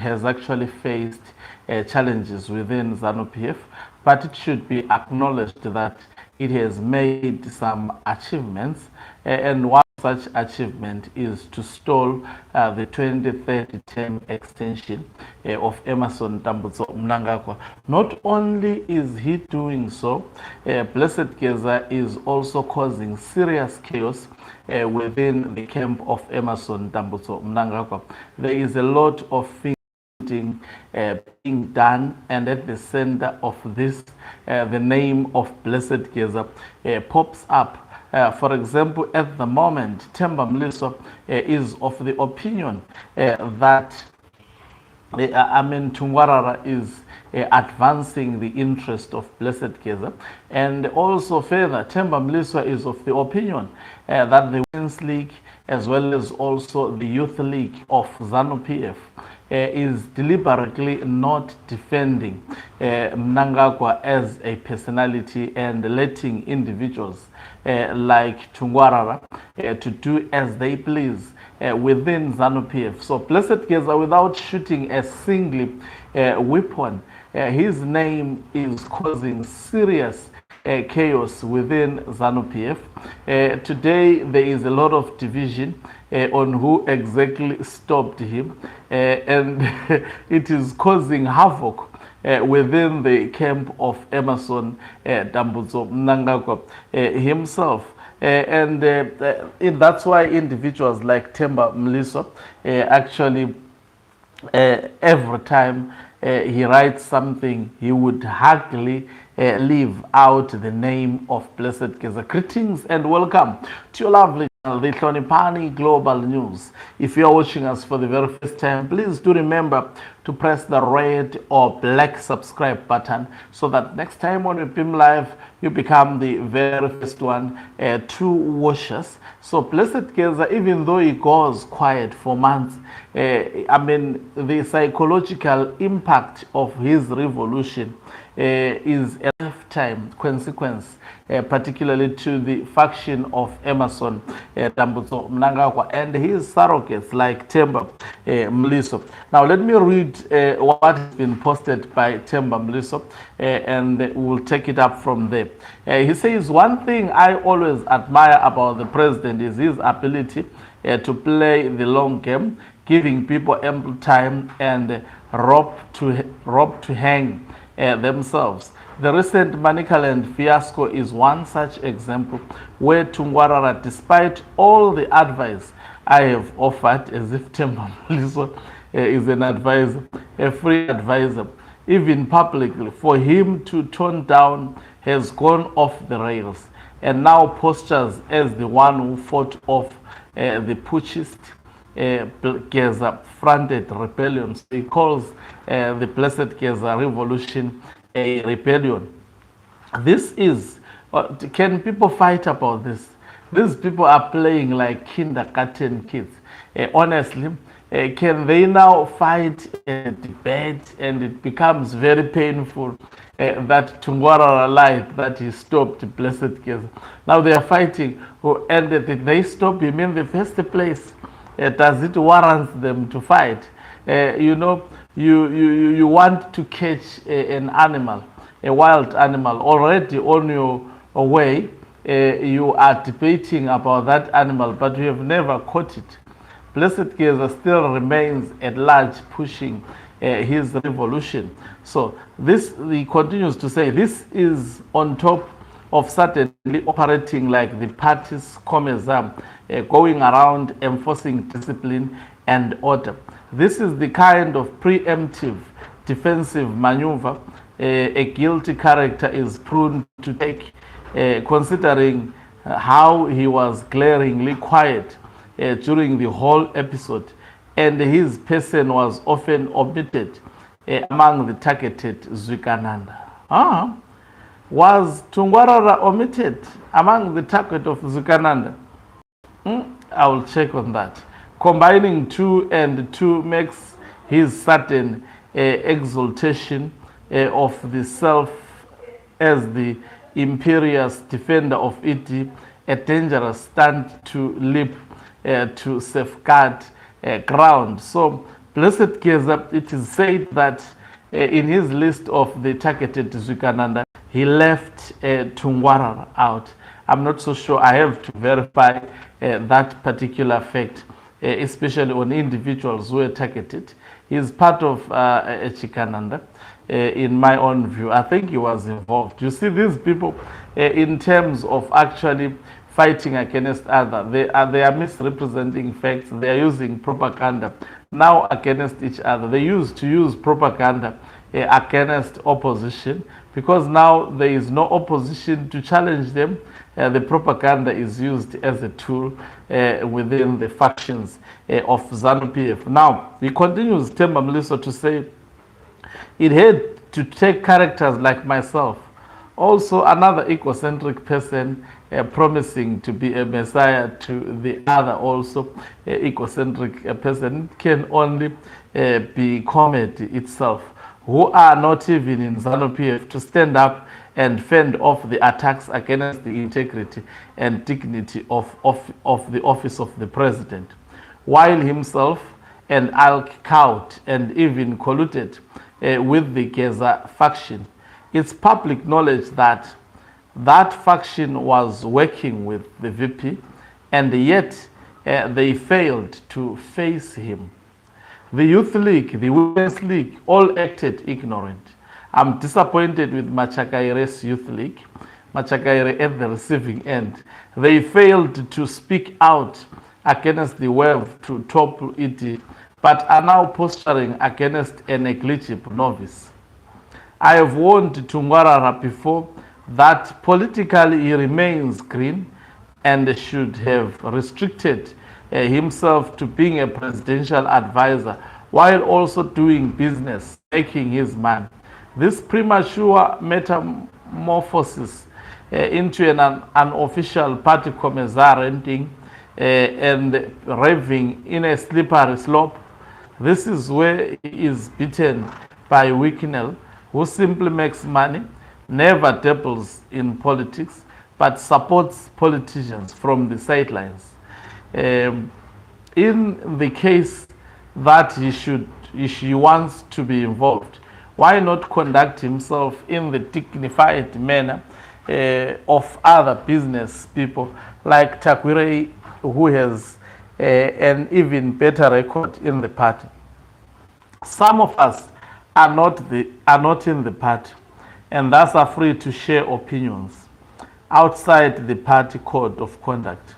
has actually faced challenges within Zanu-PF, but it should be acknowledged that it has made some achievements, and one such achievement is to stall the 2030 term extension of Emerson Mnangagwa. Not only is he doing so, Blessed Geza is also causing serious chaos within the camp of Emerson Mnangagwa. There is a lot of things being done, and at the center of this, the name of Blessed Geza pops up. For example, at the moment, Themba Mliso is of the opinion that Tungara is advancing the interest of Blessed Geza, and also further, Themba Mliso is of the opinion that the Women's League, as well as also the Youth League of Zanu-PF, is deliberately not defending Mnangagwa as a personality and letting individuals like Tungara to do as they please within Zanu-PF. So Blessed Geza, without shooting a single weapon, his name is causing serious chaos within Zanu-PF. Today there is a lot of division on who exactly stopped him, and it is causing havoc within the camp of Emerson Mnangagwa himself. And that's why individuals like Themba Mliso actually every time he writes something, he would hardly leave out the name of Blessed Geza. Greetings and welcome to your lovely channel, the Hlonipani Global News. If you are watching us for the very first time, please do remember to press the red or black subscribe button so that next time when we beam live, you become the very first one to watch us. So Blessed Geza, even though he goes quiet for months, the psychological impact of his revolution is a lifetime consequence, particularly to the faction of Emerson Mnangagwa and his surrogates like Themba Mliso. Now let me read what has been posted by Themba Mliso, and we'll take it up from there. He says, one thing I always admire about the president is his ability to play the long game, giving people ample time and rope to hang themselves. The recent Manicaland fiasco is one such example where Tungara, despite all the advice I have offered, as if Themba Mliso is an advisor, a free advisor, even publicly, for him to tone down, has gone off the rails and now postures as the one who fought off the putschist Geza fronted rebellion. So he calls the Blessed Geza revolution a rebellion. This is, can people fight about this? These people are playing like kindergarten kids. Honestly, can they now fight a debate? And it becomes very painful that Tungara lied that he stopped Blessed Geza. Now they are fighting, and did they stop him in the first place? Does it warrant them to fight? You want to catch an animal, a wild animal, already on your way. You are debating about that animal, but you have never caught it. Blessed Geza still remains at large, pushing his revolution. So this, he continues to say, this is on top of certainly operating like the party's commissar, going around enforcing discipline and order. This is the kind of preemptive defensive maneuver a guilty character is prone to take, considering how he was glaringly quiet during the whole episode, and his person was often omitted among the targeted Zwikananda. Was Tungara omitted among the target of Zwikananda? I will check on that. Combining two and two makes his certain exaltation of the self as the imperious defender of it a dangerous stand to leap to safeguard ground. So Blessed Geza, it is said that in his list of the targeted Zwikananda, he left Tungara out. I'm not so sure. I have to verify that particular fact, especially on individuals who were targeted. He's part of Chikananda. In my own view, I think he was involved. You see, these people, in terms of actually fighting against others, they are misrepresenting facts. They are using propaganda now against each other. They used to use propaganda against opposition, because now there is no opposition to challenge them. The propaganda is used as a tool within the factions of Zanu-PF. Now, he continues, Themba Mliso, to say, it had to take characters like myself, also another egocentric person promising to be a messiah to the other also egocentric person. It can only be comedy itself, who are not even in Zanu-PF, to stand up and fend off the attacks against the integrity and dignity of the office of the president, while himself and Al-Kaut and even colluded with the Geza faction. It's public knowledge that that faction was working with the VP, and yet they failed to face him. The Youth League, the Women's League, all acted ignorant. I'm disappointed with Machakaire's Youth League, Machakaire at the receiving end. They failed to speak out against the wave to topple it, but are now posturing against a negligible novice. I have warned Tungara before that politically he remains green and should have restricted himself to being a presidential advisor while also doing business, making his money. This premature metamorphosis into an unofficial party commissariating and raving in a slippery slope, this is where he is beaten by Wicknell, who simply makes money, never dabbles in politics, but supports politicians from the sidelines. In the case that he wants to be involved, why not conduct himself in the dignified manner of other business people like Takwire, who has an even better record in the party? Some of us are not in the party, and thus are free to share opinions outside the party code of conduct.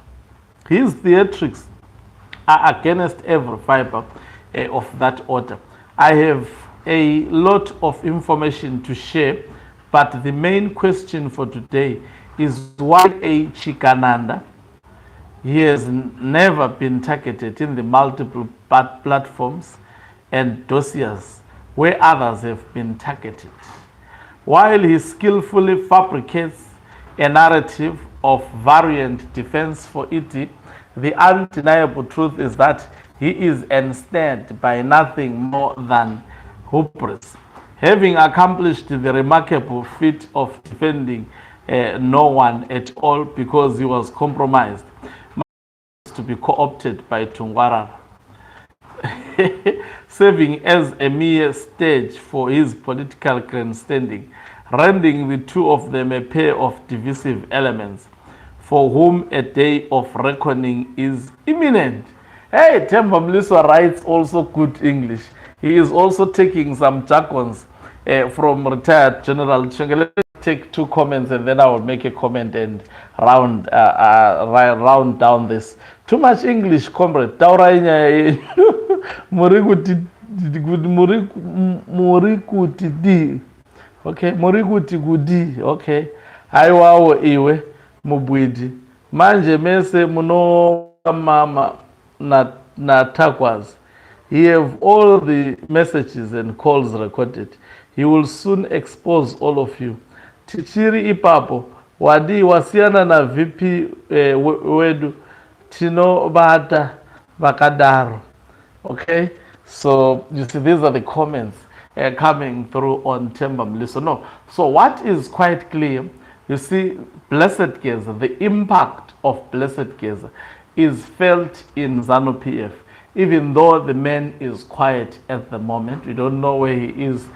His theatrics are against every fiber of that order. I have a lot of information to share, but the main question for today is why a Chikananda? He has never been targeted in the multiple platforms and dossiers where others have been targeted. While he skillfully fabricates a narrative of variant defense for it, the undeniable truth is that he is ensnared by nothing more than hubris, having accomplished the remarkable feat of defending no one at all because he was compromised to be co-opted by Tungara, serving as a mere stage for his political grandstanding, rendering the two of them a pair of divisive elements for whom a day of reckoning is imminent. Hey, Themba Mliso writes also good English. He is also taking some jargons from retired General Chenge. Let me take two comments and then I will make a comment and round down this. Too much English, comrade. Okay, morikuti gudi. Okay, aiwawo iwe mubwidi. Manje mese muno mama na takwas. He have all the messages and calls recorded. He will soon expose all of you. Tichiri ipapo wadi wasiana na VP wedu tino bata bakadaro. Okay, so you see these are the comments coming through on Themba Mliso. No, so what is quite clear, you see, Blessed Geza, the impact of Blessed Geza is felt in Zanu-PF. even though the man is quiet at the moment. We don't know where he is,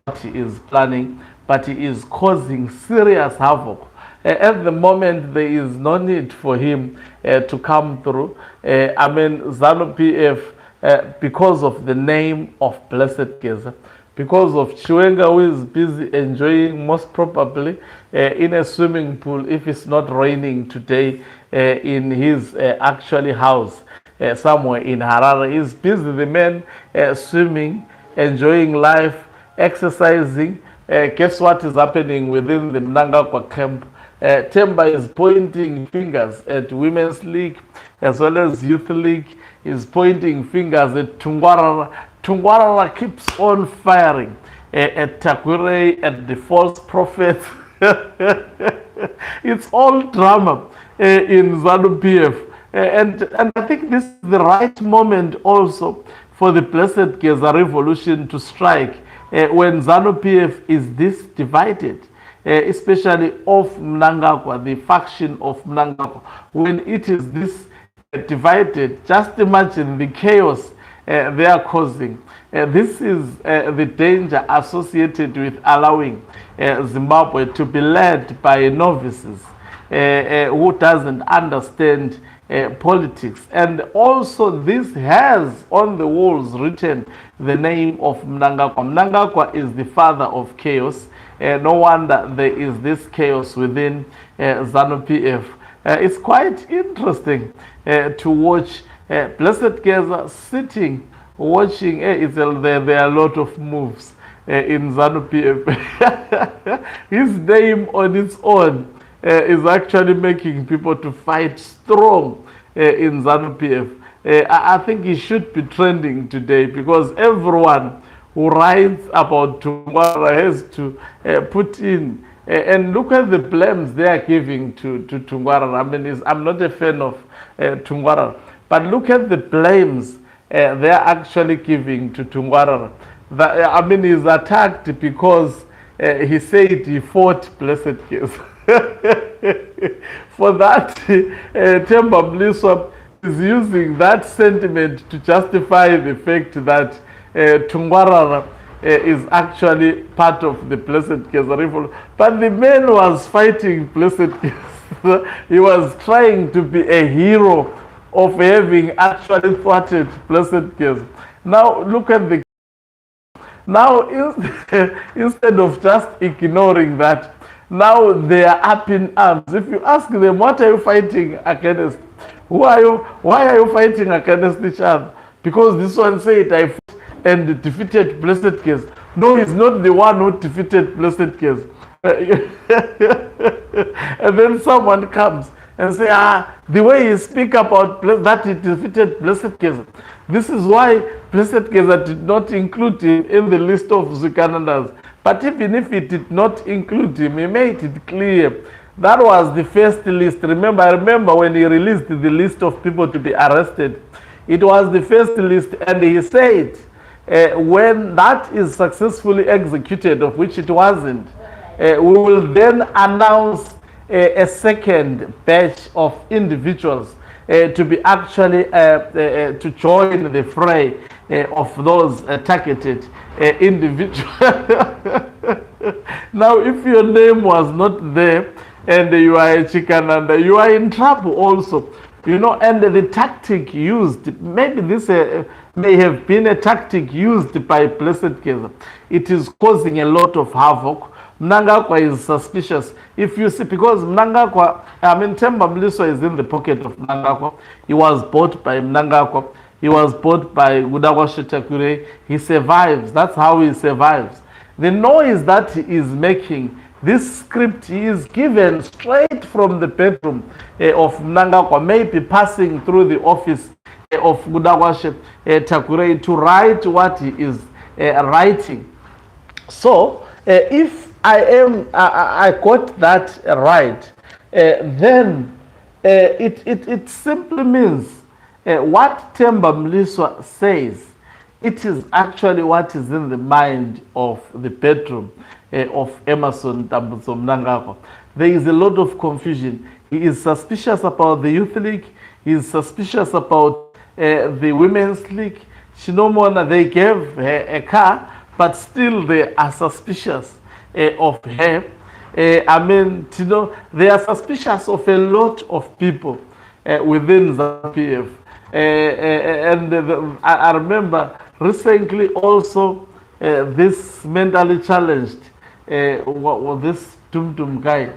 what he is planning, but he is causing serious havoc. At the moment, there is no need for him to come through. Zanu-PF, because of the name of Blessed Geza, because of Chiwenga, who is busy enjoying, most probably, in a swimming pool, if it's not raining today, in his actually house, somewhere in Harare. He's busy, the man, swimming, enjoying life, exercising. Guess what is happening within the Mnangagwa camp? Temba is pointing fingers at Women's League as well as Youth League. Is pointing fingers at Tungara. Tungara keeps on firing at Takure, at the false prophets. It's all drama in Zanu-PF. And I think this is the right moment also for the Blessed Geza revolution to strike when Zanu-PF is this divided. Especially of Mnangagwa, the faction of Mnangagwa. When it is this divided, just imagine the chaos they are causing. This is the danger associated with allowing Zimbabwe to be led by novices who doesn't understand politics. And also this has on the walls written the name of Mnangagwa. Mnangagwa is the father of chaos. No wonder there is this chaos within Zanu-PF. It's quite interesting to watch Blessed Geza sitting, watching. There are a lot of moves in Zanu-PF. His name on its own is actually making people to fight strong in Zanu-PF. I think he should be trending today because everyone who writes about Tungara has to put in and look at the blames they are giving to Tungara. I mean, I'm not a fan of Tungara, but look at the blames they are actually giving to Tungara. He's attacked because he said he fought Blessed Geza. For that, Themba Mliswa is using that sentiment to justify the fact that Tungara is actually part of the Blessed Geza revolt. But the man was fighting Blessed Geza. He was trying to be a hero of having actually thwarted Blessed Geza. Now look at the... Now instead of just ignoring that, now they are up in arms. If you ask them, what are you fighting against? Why are you fighting against each other? Because this one said, I fought and defeated Blessed Geza. No, he's not the one who defeated Blessed Geza. And then someone comes and say, the way you speak about that he defeated Blessed Geza. This is why Blessed Geza did not include him in the list of Zikanandas. But even if he did not include him, he made it clear that was the first list. I remember when he released the list of people to be arrested. It was the first list, and he said, when that is successfully executed, of which it wasn't, we will then announce a second batch of individuals to be actually to join the fray of those targeted individuals. Now, if your name was not there and you are a Chikananda, you are in trouble also. You know, and the tactic used, maybe this may have been a tactic used by Blessed Geza. It is causing a lot of havoc. Mnangagwa is suspicious. If you see, because Mnangagwa, Themba Mliswa is in the pocket of Mnangagwa. He was bought by Mnangagwa. He was bought by Gudagwa Shetakure. He survives. That's how he survives. The noise that he is making, this script is given straight from the bedroom of Mnangagwa, maybe passing through the office of Gudagwa Shetakure to write what he is writing. So, if I got that right, then it simply means what Themba Mliswa says, it is actually what is in the mind of the bedroom of Emmerson Dambudzo Mnangagwa. There is a lot of confusion. He is suspicious about the Youth League. He is suspicious about the Women's League. Shinomona, they gave her a car, but still they are suspicious of her. I mean, you know, they are suspicious of a lot of people within Zanu-PF. I remember recently also this mentally challenged, this Tum guy.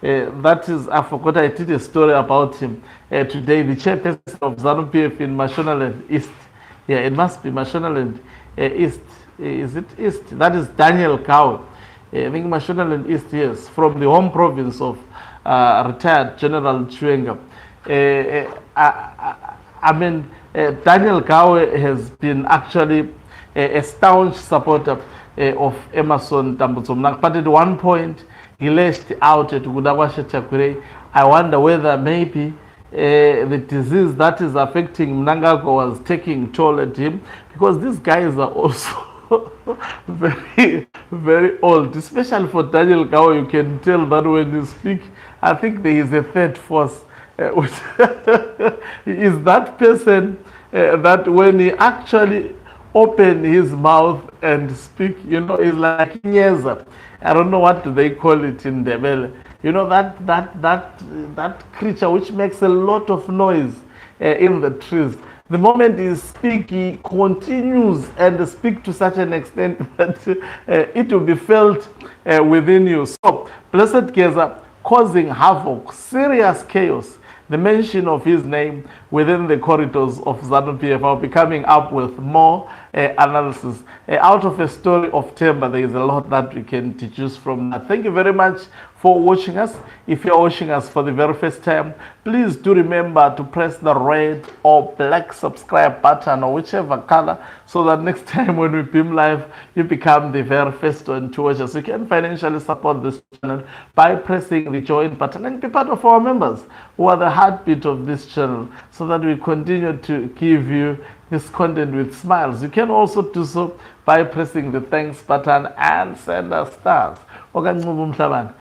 That is, I forgot, I did a story about him today, the chairperson of Zanu-PF in Mashonaland East. Yeah, it must be Mashonaland East. Is it East? That is Daniel Kawe. I think Mashonaland East, yes, from the home province of retired General Chwenga. I mean, Daniel Kawe has been actually a staunch supporter of Emerson Tambutso Mnangagwa. But at one point, he lashed out at Gudawasha Chakure. I wonder whether maybe the disease that is affecting Mnangagwa was taking toll at him, because these guys are also very, very old, especially for Daniel Kawe. You can tell that when you speak, I think there is a third force. He is that person that when he actually open his mouth and speak, you know, it's like Geza. I don't know what do they call it in Ndebele. You know, that creature which makes a lot of noise in the trees. The moment he speaks, he continues and speak to such an extent that it will be felt within you. So, Blessed Geza causing havoc, serious chaos. The mention of his name within the corridors of Zanu-PF. I'll be coming up with more analysis. Out of a story of Themba, there is a lot that we can deduce from that. Thank you very much for watching us. If you're watching us for the very first time, please do remember to press the red or black subscribe button or whichever color, so that next time when we beam live, you become the very first one to watch us. You can financially support this channel by pressing the join button and be part of our members who are the heartbeat of this channel, so that we continue to give you this content with smiles. You can also do so by pressing the thanks button and send us stars.